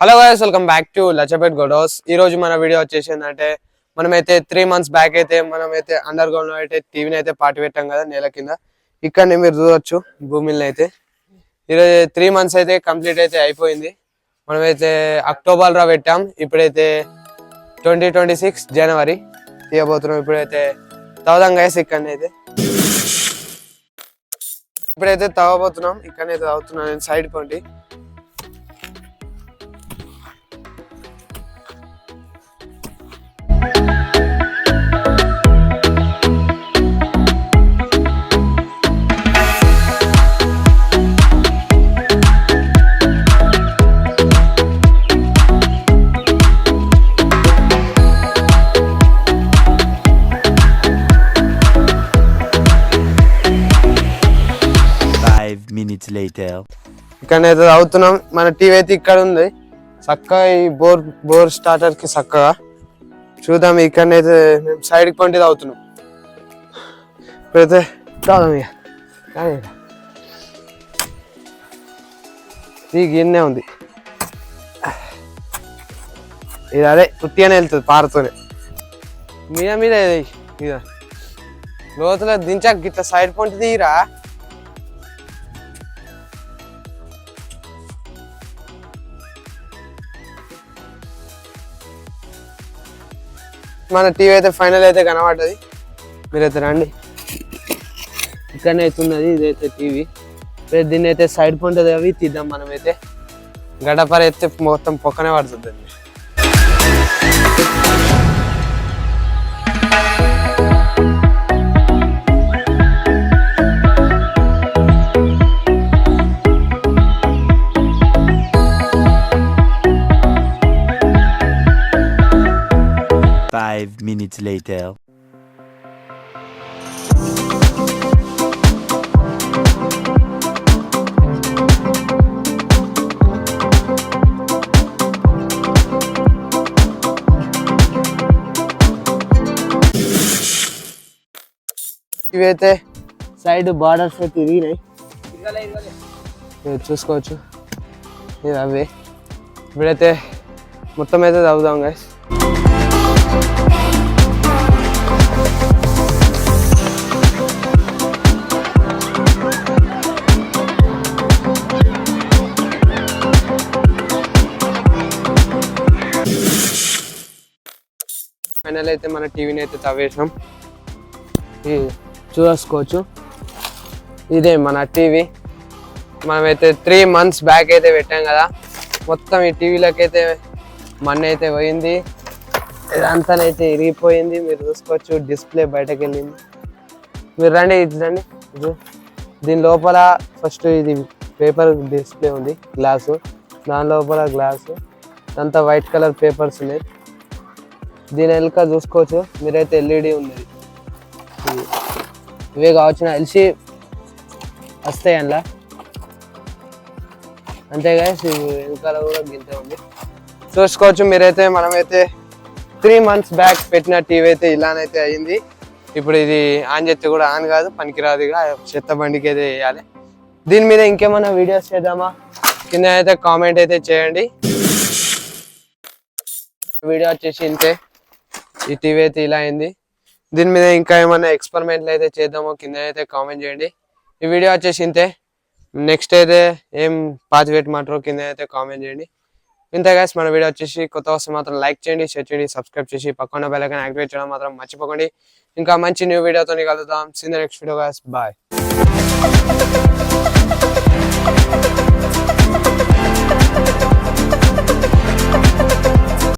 Hello guys, welcome back to Lachhapet గొడోస్. ఈ రోజు మన వీడియో వచ్చేసి ఏంటంటే మనమైతే 3 months బ్యాక్ అయితే మనమైతే అండర్ గ్రౌండ్ లో అయితే టీవీని అయితే పార్టీ పెట్టాం కదా నేల కింద. ఇక్కడ మీరు చూడొచ్చు భూమిని అయితే. ఈరోజు 3 months అయితే కంప్లీట్ అయితే అయిపోయింది. మనమైతే అక్టోబర్ లో పెట్టాం. ఇప్పుడైతే 2026 జనవరి తీయబోతున్నాం. ఇప్పుడైతే తవ్వుదాం గైస్. ఇక్కడనైతే ఇప్పుడైతే తవ్వబోతున్నాం. ఇక్కడనైతే తవ్వుతున్నాం నేను సైడ్ కొంటి. ఇక్కడైతే అవుతున్నాం. మన టీవీ అయితే ఇక్కడ ఉంది చక్కగా. ఈ బోర్ స్టార్టర్ కి చక్కగా చూద్దాం. ఇక్కడనైతే మేము సైడ్ కొంటి అవుతున్నాం. ఇప్పుడైతే చూద్దాం. ఇక గిన్నె ఉంది. ఇది అదే పుట్టిగానే వెళ్తుంది పారతోనే. మీద మీద ఇక లోతులో దించాక గిట్ల సైడ్ పొంటి తీరా. మన టీవీ అయితే ఫైనల్ అయితే కనబడ్డది. మీరైతే రండి. ఇక్కడనే అయితే ఉన్నది. ఇదైతే టీవీ. దీన్ని అయితే సైడ్ పొంటది అవి తీద్దాం. మనమైతే గడపర అయితే మొత్తం పొక్కనే పడుతుంది. 5 minutes later. ఇవైతే సైడ్ బార్డర్స్ అయితే తిరిగినాయి చూసుకోవచ్చు. ఇది అవే. ఇప్పుడైతే మొత్తం అయితే చదువుదాం గైస్. ఫైనల్ అయితే మన టీవీని అయితే తవ్వేసాం. చూసుకోవచ్చు. ఇదే మన టీవీ. మనమైతే 3 months బ్యాక్ అయితే పెట్టాం కదా. మొత్తం ఈ టీవీలోకి అయితే మన్ను అయితే పోయింది. ఇదంతానైతే ఇరిగిపోయింది. మీరు చూసుకోవచ్చు. డిస్ప్లే బయటకు వెళ్ళింది. మీరు రండి, ఇది రండి. దీని లోపల ఫస్ట్ ఇది పేపర్ డిస్ప్లే ఉంది, గ్లాసు. దాని లోపల గ్లాసు అంతా వైట్ కలర్ పేపర్స్ ఉన్నాయి. దీని వెనుక చూసుకోవచ్చు మీరైతే ఎల్ఈడి ఉన్నది. ఇవే కావచ్చిన ఎల్సి వస్తాయి అందులో. అంతేగా వెనకాల కూడా గింతే ఉంది చూసుకోవచ్చు మీరైతే. మనమైతే 3 months బ్యాక్ పెట్టిన టీవీ అయితే ఇలానైతే అయ్యింది. ఇప్పుడు ఇది ఆన్ చేస్తే కూడా ఆన్ కాదు, పనికిరాదుగా. చెత్త బండికి అయితే వేయాలి. దీని మీద ఇంకేమైనా వీడియోస్ చేద్దామా కింద అయితే కామెంట్ అయితే చేయండి. వీడియో వచ్చేసి ఇంతే. ఈ టీవీ అయితే ఇలా అయింది. దీని మీద ఇంకా ఏమైనా ఎక్స్పెరిమెంట్లు అయితే చేద్దామో కింద అయితే కామెంట్ చేయండి. ఈ వీడియో వచ్చేసి ఇంతే. నెక్స్ట్ అయితే ఏం పాతి పెట్టమంటారో కింద అయితే కామెంట్ చేయండి. ఇంతే గైస్. మన వీడియో వచ్చేసి కొత్త వస్తే మాత్రం లైక్ చేయండి, షేర్ చేయండి, సబ్స్క్రైబ్ చేసి పక్కన బెల్ ఐకాన్ యాక్టివేట్ చేయడం మాత్రం మర్చిపోకండి. ఇంకా మంచి న్యూ వీడియోతో కలుద్దాం. See you in the next video guys. Bye.